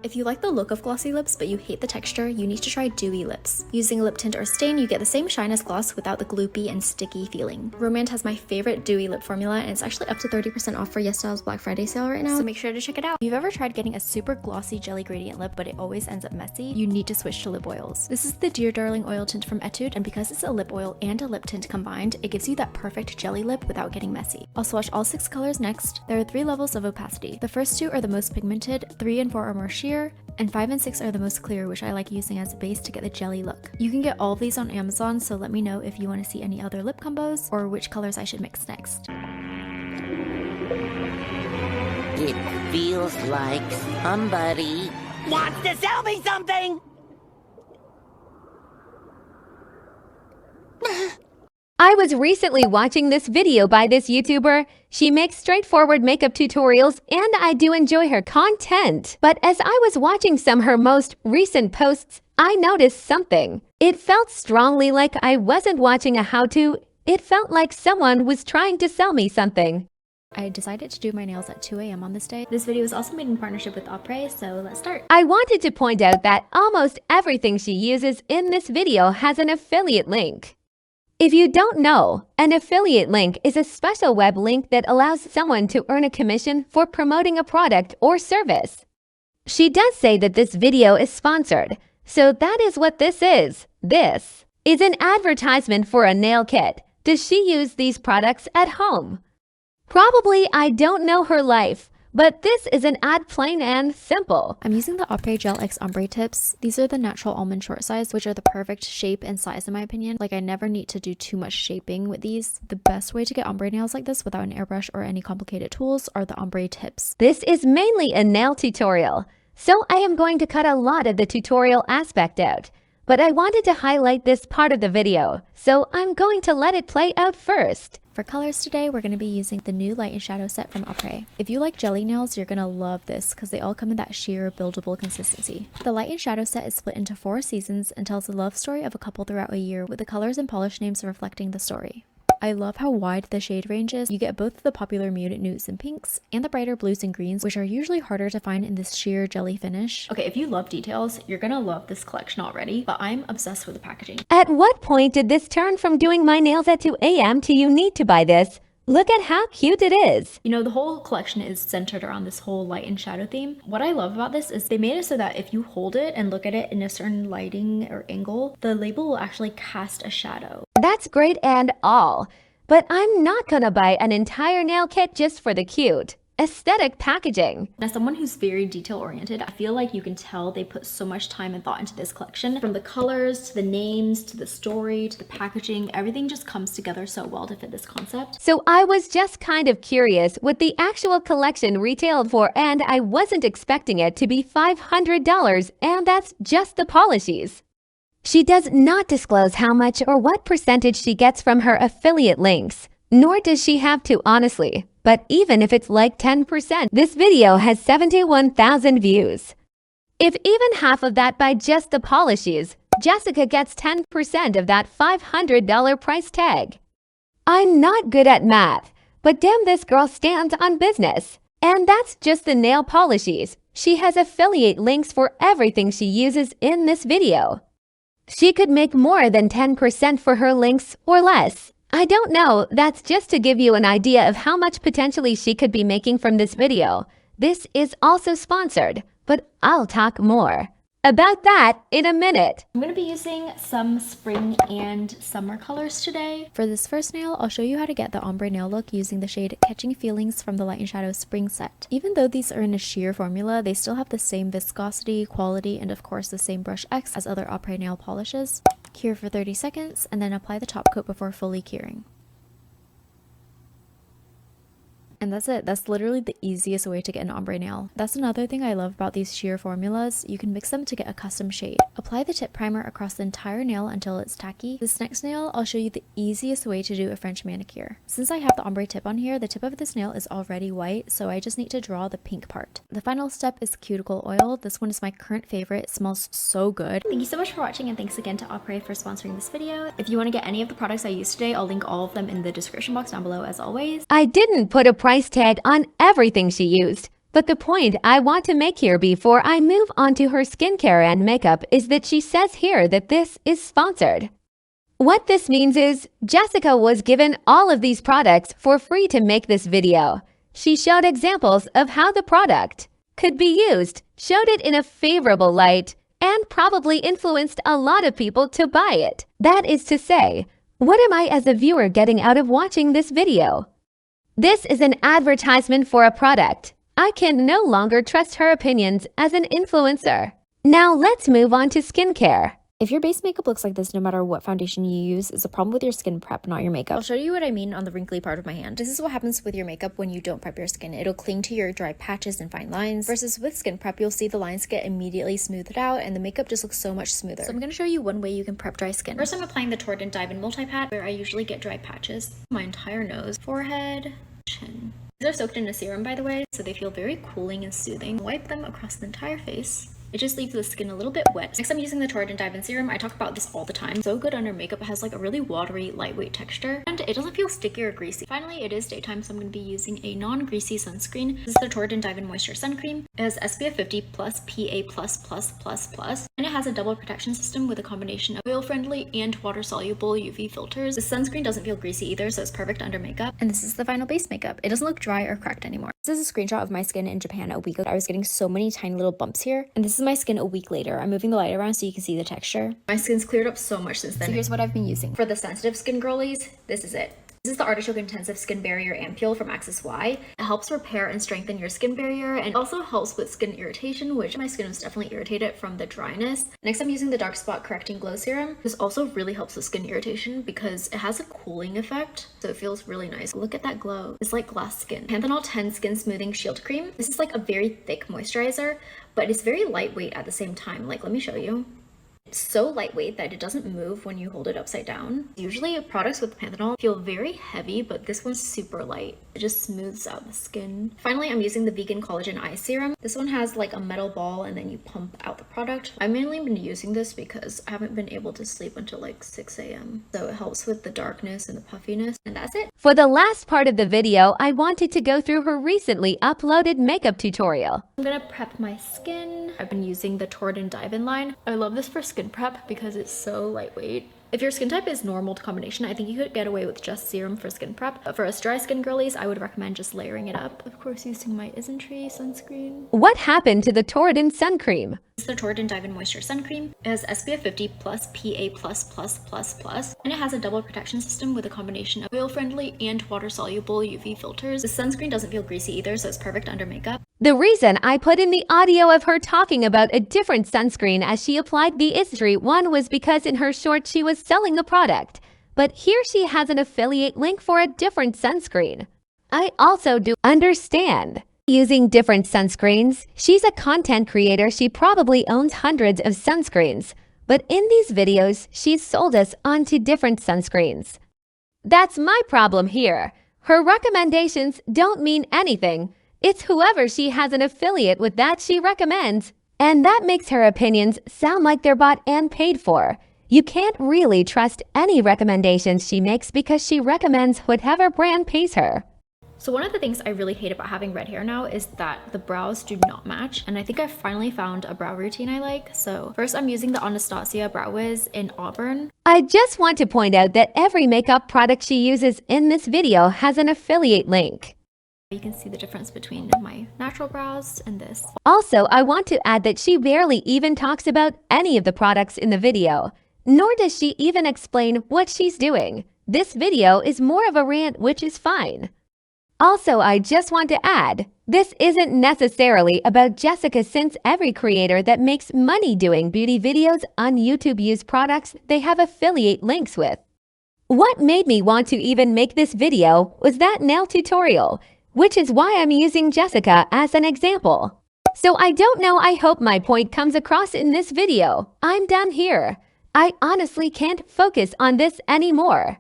If you like the look of glossy lips but you hate the texture, you need to try dewy lips. Using lip tint or stain, you get the same shine as gloss without the gloopy and sticky feeling. Romand has my favorite dewy lip formula, and it's actually up to 30% off for YesStyle's Black Friday sale right now, so make sure to check it out. If you've ever tried getting a super glossy jelly gradient lip but it always ends up messy, you need to switch to lip oils. This is the Dear Darling oil tint from Etude, and because it's a lip oil and a lip tint combined, it gives you that perfect jelly lip without getting messy. I'll swatch all 6 colors next. There are 3 levels of opacity. The first 2 are the most pigmented, 3 and 4 are more sheer, and 5 and 6 are the most clear, which I like using as a base to get the jelly look. You can get all of these on Amazon, so let me know if you want to see any other lip combos or which colors I should mix next. It feels like somebody wants to sell me something! I was recently watching this video by this YouTuber. She makes straightforward makeup tutorials and I do enjoy her content. But as I was watching some of her most recent posts, I noticed something. It felt strongly like I wasn't watching a how-to. It felt like someone was trying to sell me something. I decided to do my nails at 2 AM on this day. This video was also made in partnership with Après, so let's start. I wanted to point out that almost everything she uses in this video has an affiliate link. If you don't know, an affiliate link is a special web link that allows someone to earn a commission for promoting a product or service. She does say that this video is sponsored, so that is what this is. This is an advertisement for a nail kit. Does she use these products at home? Probably. I don't know her life, but this is an ad plain and simple. I'm using the Après Gel X Ombre tips. These are the natural almond short size, which are the perfect shape and size in my opinion. Like, I never need to do too much shaping with these. The best way to get ombre nails like this without an airbrush or any complicated tools are the ombre tips. This is mainly a nail tutorial, so I am going to cut a lot of the tutorial aspect out. But I wanted to highlight this part of the video, so I'm going to let it play out first. For colors today, we're going to be using the new light and shadow set from Après. If you like jelly nails, you're going to love this because they all come in that sheer, buildable consistency. The light and shadow set is split into 4 seasons and tells the love story of a couple throughout a year, with the colors and polish names reflecting the story. I love how wide the shade range is. You get both the popular muted nudes and pinks and the brighter blues and greens, which are usually harder to find in this sheer jelly finish. Okay, if you love details, you're gonna love this collection already, but I'm obsessed with the packaging. At what point did this turn from doing my nails at 2 AM to you need to buy this? Look at how cute it is. You know, the whole collection is centered around this whole light and shadow theme. What I love about this is they made it so that if you hold it and look at it in a certain lighting or angle, the label will actually cast a shadow. That's great and all, but I'm not gonna buy an entire nail kit just for the cute aesthetic packaging. As someone who's very detail oriented, I feel like you can tell they put so much time and thought into this collection. From the colors to the names to the story to the packaging, everything just comes together so well to fit this concept. So I was just kind of curious what the actual collection retailed for, and I wasn't expecting it to be $500, and that's just the polishes. She does not disclose how much or what percentage she gets from her affiliate links, nor does she have to, honestly. But even if it's like 10%, this video has 71,000 views. If even half of that by just the polishes, Jessica gets 10% of that $500 price tag. I'm not good at math, but damn, this girl stands on business. And that's just the nail polishes. She has affiliate links for everything she uses in this video. She could make more than 10% for her links or less. I don't know, that's just to give you an idea of how much potentially she could be making from this video. This is also sponsored, but I'll talk more about that in a minute. I'm going to be using some spring and summer colors today. For this first nail, I'll show you how to get the ombre nail look using the shade Catching Feelings from the Light and Shadow Spring set. Even though these are in a sheer formula, they still have the same viscosity, quality, and of course the same brush X as other Après nail polishes. Cure for 30 seconds and then apply the top coat before fully curing. And that's it. That's literally the easiest way to get an ombre nail. That's another thing I love about these sheer formulas. You can mix them to get a custom shade. Apply the tip primer across the entire nail until it's tacky. This next nail, I'll show you the easiest way to do a French manicure. Since I have the ombre tip on here, the tip of this nail is already white, so I just need to draw the pink part. The final step is cuticle oil. This one is my current favorite. It smells so good. Thank you so much for watching, and thanks again to Après for sponsoring this video. If you want to get any of the products I used today, I'll link all of them in the description box down below as always. I didn't put a price tag on everything she used. But the point I want to make here before I move on to her skincare and makeup is that she says here that this is sponsored. What this means is Jessica was given all of these products for free to make this video. She showed examples of how the product could be used, showed it in a favorable light, and probably influenced a lot of people to buy it. That is to say, what am I as a viewer getting out of watching this video? This is an advertisement for a product. I can no longer trust her opinions as an influencer. Now let's move on to skincare. If your base makeup looks like this no matter what foundation you use, it's a problem with your skin prep, not your makeup. I'll show you what I mean on the wrinkly part of my hand. This is what happens with your makeup when you don't prep your skin. It'll cling to your dry patches and fine lines, versus with skin prep, you'll see the lines get immediately smoothed out and the makeup just looks so much smoother. So I'm going to show you one way you can prep dry skin. First, I'm applying the Tord and Dive in Multi-Pat, where I usually get dry patches. My entire nose, forehead, chin. These are soaked in a serum, by the way, so they feel very cooling and soothing. Wipe them across the entire face. It just leaves the skin a little bit wet. Next, I'm using the Tord and Dive in serum. I talk about this all the time. So good under makeup. It has like a really watery, lightweight texture, and it doesn't feel sticky or greasy. Finally, it is daytime, so I'm going to be using a non-greasy sunscreen. This is the Tord and Dive in Moisture Sun Cream. It has SPF 50 plus PA+++++, and it has a double protection system with a combination of oil-friendly and water-soluble UV filters. The sunscreen doesn't feel greasy either, so it's perfect under makeup. And this is the final base makeup. It doesn't look dry or cracked anymore. This is a screenshot of my skin in Japan a week ago. I was getting so many tiny little bumps here, and this is my skin a week later. I'm moving the light around so you can see the texture. My skin's cleared up so much since then. So here's what I've been using. For the sensitive skin girlies, this is it. This is the Artichoke Intensive Skin Barrier Ampule from Axis Y. It helps repair and strengthen your skin barrier and also helps with skin irritation, which my skin was definitely irritated from the dryness. Next, I'm using the Dark Spot Correcting Glow Serum. This also really helps with skin irritation because it has a cooling effect, so it feels really nice. Look at that glow. It's like glass skin. Panthenol 10 Skin Smoothing Shield Cream. This is like a very thick moisturizer, but it's very lightweight at the same time. Like, let me show you. It's so lightweight that it doesn't move when you hold it upside down. Usually products with panthenol feel very heavy, but this one's super light. It just smooths out the skin. Finally, I'm using the Vegan Collagen Eye Serum. This one has like a metal ball and then you pump out the product. I've mainly been using this because I haven't been able to sleep until like 6 a.m. So it helps with the darkness and the puffiness, and that's it. For the last part of the video, I wanted to go through her recently uploaded makeup tutorial. I'm gonna prep my skin. I've been using the Tord and Dive in line. I love this for skin prep because it's so lightweight. If your skin type is normal to combination, I think you could get away with just serum for skin prep. But for us dry skin girlies, I would recommend just layering it up. Of course, using my Isntree sunscreen. What happened to the Tord and Sun Cream? This is the Tord and Dive in Moisture Sun Cream. It has SPF 50 plus PA++++, and it has a double protection system with a combination of oil-friendly and water-soluble UV filters. The sunscreen doesn't feel greasy either, so it's perfect under makeup. The reason I put in the audio of her talking about a different sunscreen as she applied the Istree one was because in her short she was selling a product. But here she has an affiliate link for a different sunscreen. I also do understand. Using different sunscreens, she's a content creator. She probably owns hundreds of sunscreens. But in these videos, she's sold us onto different sunscreens. That's my problem here. Her recommendations don't mean anything. It's whoever she has an affiliate with that she recommends. And that makes her opinions sound like they're bought and paid for. You can't really trust any recommendations she makes because she recommends whatever brand pays her. So one of the things I really hate about having red hair now is that the brows do not match, and I think I finally found a brow routine I like. So first, I'm using the Anastasia Brow Wiz in Auburn. I just want to point out that every makeup product she uses in this video has an affiliate link. You can see the difference between my natural brows and this. Also, I want to add that she barely even talks about any of the products in the video, nor does she even explain what she's doing. This video is more of a rant, which is fine. Also, I just want to add, this isn't necessarily about Jessica since every creator that makes money doing beauty videos on YouTube use products they have affiliate links with. What made me want to even make this video was that nail tutorial, which is why I'm using Jessica as an example. So I don't know, I hope my point comes across in this video. I'm done here. I honestly can't focus on this anymore.